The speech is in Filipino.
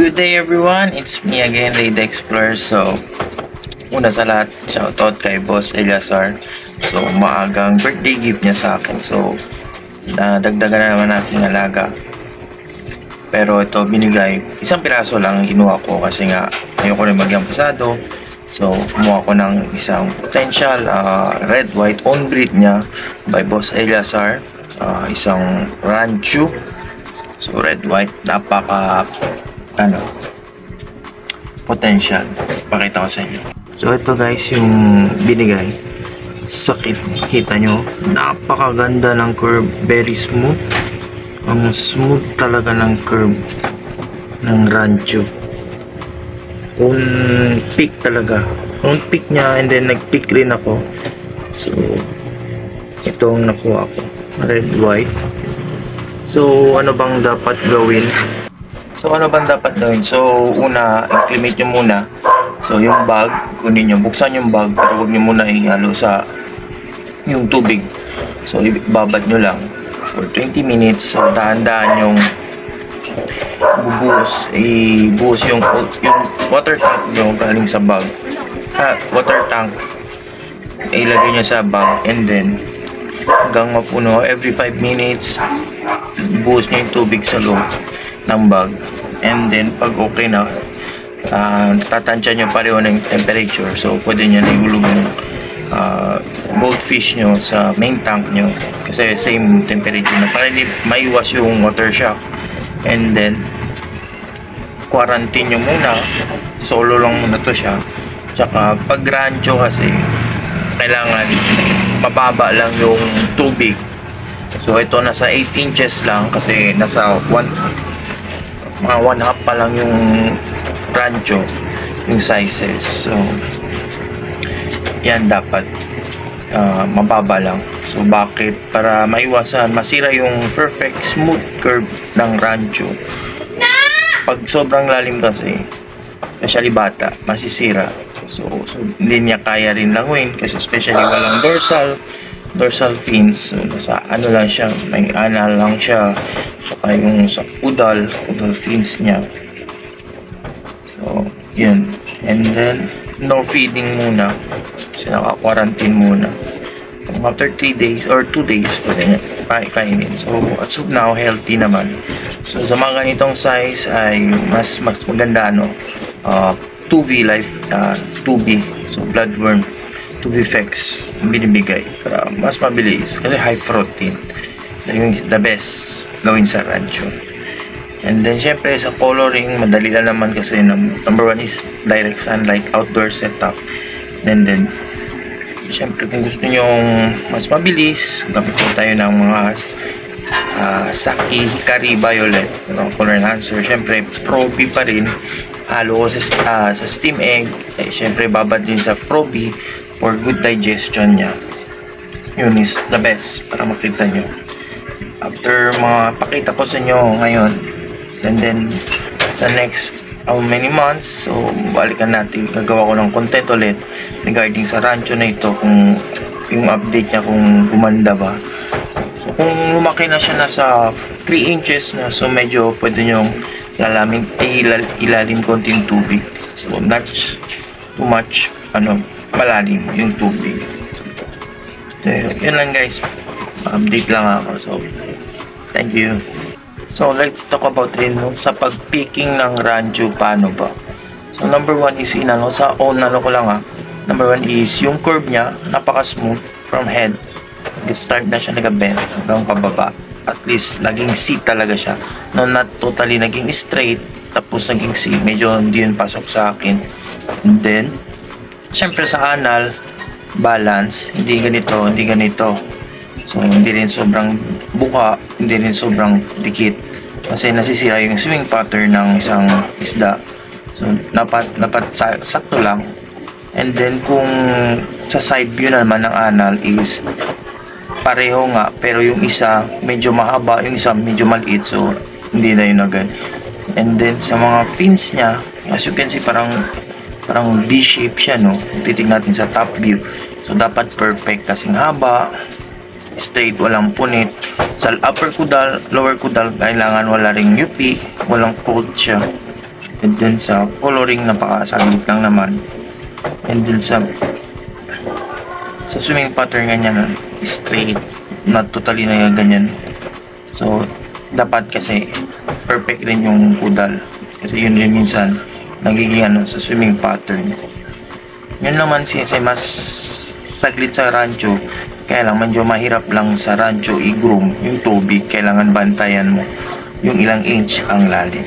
Good day everyone, it's me again, Raid Explorer. So, una sa lahat, shoutout kay Boss Eliazar. So, maagang birthday gift niya sa akin. So, nadagdagan na naman aking alaga. Pero ito, binigay, isang piraso lang kinuha ko kasi nga ayoko rin magyang pasado. So, kumuha ko ng isang potential red white on breed niya by Boss Eliazar. Isang Rancho. So, red white, napaka potential. Pakita ko sa inyo. So, ito guys, yung binigay. Sakit. Kita nyo, napakaganda ng curve. Very smooth. Ang smooth talaga ng curve ng Rancho. On peak talaga. On peak niya, and then nag-peak rin ako. So, ito ang nakuha ko. Red white. So, ano bang dapat gawin? So, una, acclimate nyo muna. So, yung bag, kunin nyo, buksan yung bag, pero huwag nyo muna ihalo sa yung tubig. So, ibabad nyo lang for 20 minutes. So, dahan-dahan yung ibuhos yung water tank nyo galing sa bag. Water tank, ilagay nyo sa bag, and then, hanggang mapuno, every 5 minutes, buhos nyo yung tubig sa loob ng bag, and then pag okay na, tatansya nyo pareho ng temperature. So pwede nyo na ihulog yung goldfish nyo sa main tank nyo kasi same temperature na, para hindi maiwas yung water shock. And then quarantine nyo muna, solo lang muna to siya. Tsaka pag rancho kasi kailangan mababa lang yung tubig. So ito nasa 8 inches lang kasi nasa mga 1/2 pa lang yung Rancho, yung sizes. So yan dapat mababa lang. So bakit? Para maiwasan masira yung perfect smooth curve ng Rancho. Pag sobrang lalim kasi, especially bata, masisira. So hindi niya kaya rin languin kasi especially walang dorsal fins. So, nasa ano lang siya, may anal lang siya, tsaka yung sa caudal fins niya. So yun, and then no feeding muna kasi naka-quarantine muna. After 3 days or 2 days pwede niya kainin. So as of now, healthy naman. So sa mga ganitong size ay mas maganda 2V life, 2B, so bloodworm 2V effects binibigay para mas mabilis kasi high protein. Yung the best gawin sa Rancho. And then syempre sa coloring, madali lang naman kasi number 1 is direct sunlight, outdoor setup. And then syempre kung gusto nyo mas mabilis, gamit po tayo ng mga Saki Hikari Violet color enhancer. Syempre Probi pa rin, halo ko sa steam egg, syempre babad din sa Probi for good digestion niya. Yun is the best para makita nyo. After pakita ko sa inyo ngayon, and then sa next how many months, so balikan natin, gagawa ko ng content ulit regarding sa Rancho na ito, kung yung update niya kung gumanda ba. So kung lumaki na siya nasa 3 inches na, so medyo pwede nyong ilalim konting tubig. So not too much malalim yung tubig. So yun lang guys, update lang ako. So thank you. So let's talk about rin sa pag-picking ng Rancho, paano ba? So number 1 is sa own ko lang number 1 is yung curve niya napaka-smooth from head. Start na siya nag-bend hanggang pababa. At least naging C talaga siya. No, not totally naging straight tapos naging C. Medyo hindi yun pasok sa akin. And then syempre sa anal, balance, hindi ganito. So hindi rin sobrang buka, hindi rin sobrang dikit kasi nasisira yung swimming pattern ng isang isda. So dapat sakto lang. And then kung sa side view naman ng anal is pareho nga, pero yung isa medyo mahaba, yung isa medyo maliit, so hindi na yun agad. And then sa mga fins niya, as you can see, parang B-shape siya, no? Titignan natin sa top view. So dapat perfect kasing haba, straight, walang punit. Sa upper caudal, lower caudal, kailangan wala ring UP, walang fold siya. And dun sa coloring, napakasaglit lang naman. And dun sa swimming pattern ganyan, straight, not totally na ganyan. So dapat kasi perfect rin yung kudal, kasi yun rin minsan nagiging sa swimming pattern. Yun naman kasi mas saglit sa rancho, kaya lang medyo mahirap lang sa rancho i-groom yung tubig. Kailangan bantayan mo yung ilang inch ang lalim.